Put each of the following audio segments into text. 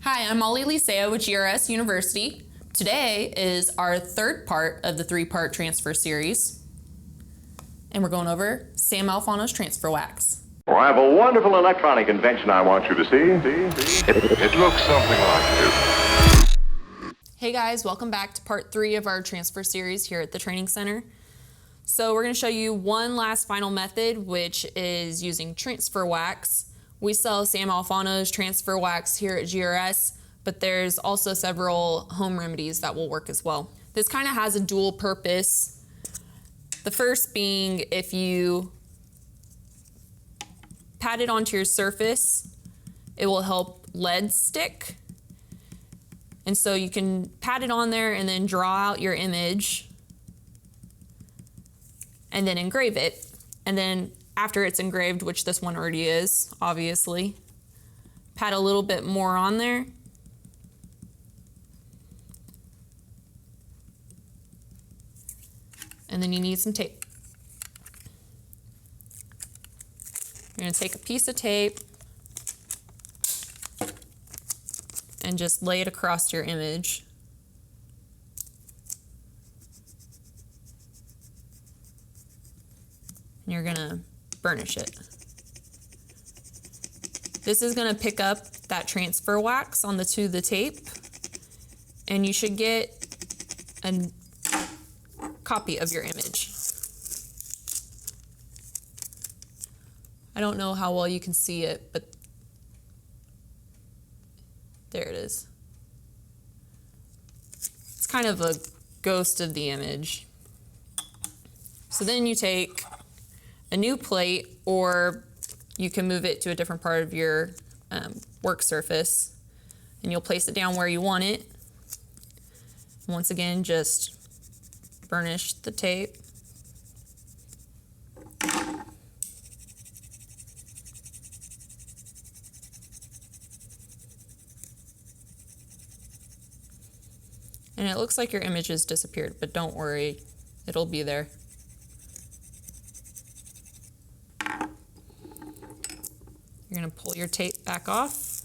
Hi, I'm Molly Licea with GRS University. Today is our third part of the three-part transfer series, and we're going over Sam Alfono's transfer wax. Well, I have a wonderful electronic invention I want you to see. It looks something like this. Hey guys, welcome back to part 3 of our transfer series here at the Training Center. So we're going to show you one last final method, which is using transfer wax. We sell Sam Alfono's transfer wax here at GRS, but there's also several home remedies that will work as well. This kind of has a dual purpose. The first being if you pat it onto your surface, it will help lead stick. And so you can pat it on there and then draw out your image and then engrave it. And then after it's engraved, which this one already is, obviously, pat a little bit more on there. And then you need some tape. You're going to take a piece of tape and just lay it across your image. And you're going to burnish it. This is going to pick up that transfer wax on the tape, and you should get a copy of your image. I don't know how well you can see it, but there it is. It's kind of a ghost of the image. So then you take a new plate, or you can move it to a different part of your work surface, and you'll place it down where you want it. Once again, just burnish the tape. And it looks like your image has disappeared, but don't worry, it'll be there. You're going to pull your tape back off,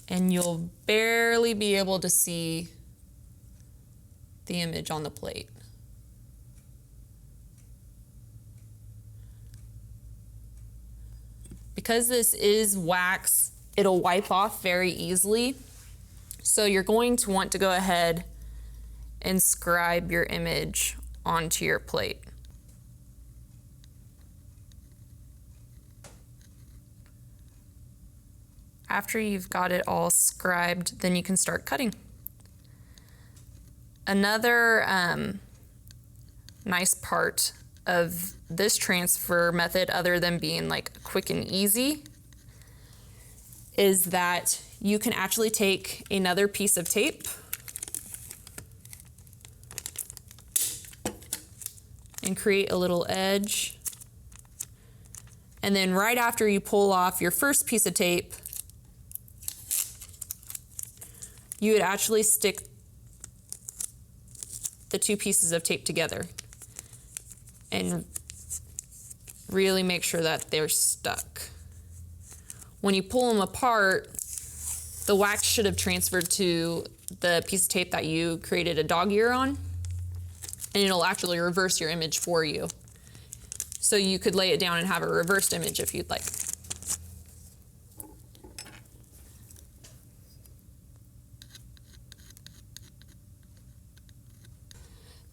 and you'll barely be able to see the image on the plate. Because this is wax, it'll wipe off very easily. So you're going to want to go ahead and scribe your image onto your plate. After you've got it all scribed, then you can start cutting. Another nice part of this transfer method, other than being like quick and easy, is that you can actually take another piece of tape and create a little edge. And then right after you pull off your first piece of tape, you would actually stick the two pieces of tape together and really make sure that they're stuck. When you pull them apart, the wax should have transferred to the piece of tape that you created a dog ear on, and it'll actually reverse your image for you. So you could lay it down and have a reversed image if you'd like.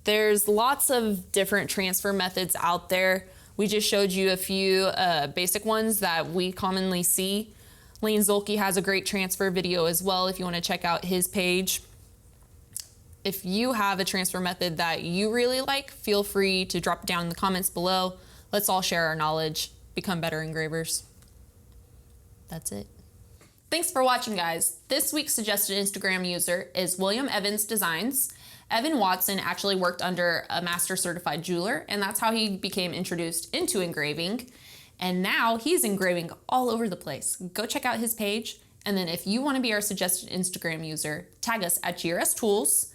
There's lots of different transfer methods out there. We just showed you a few basic ones that we commonly see. Lane Zolke has a great transfer video as well if you want to check out his page. If you have a transfer method that you really like, feel free to drop it down in the comments below. Let's all share our knowledge, become better engravers. That's it. Thanks for watching, guys. This week's suggested Instagram user is William Evans Designs. Evan Watson actually worked under a master certified jeweler, and that's how he became introduced into engraving. And now he's engraving all over the place. Go check out his page. And then if you want to be our suggested Instagram user, tag us at GRS Tools,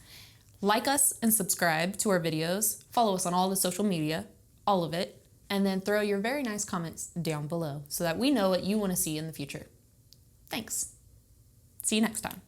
like us and subscribe to our videos, follow us on all the social media, all of it. and then throw your very nice comments down below so that we know what you want to see in the future. Thanks. See you next time.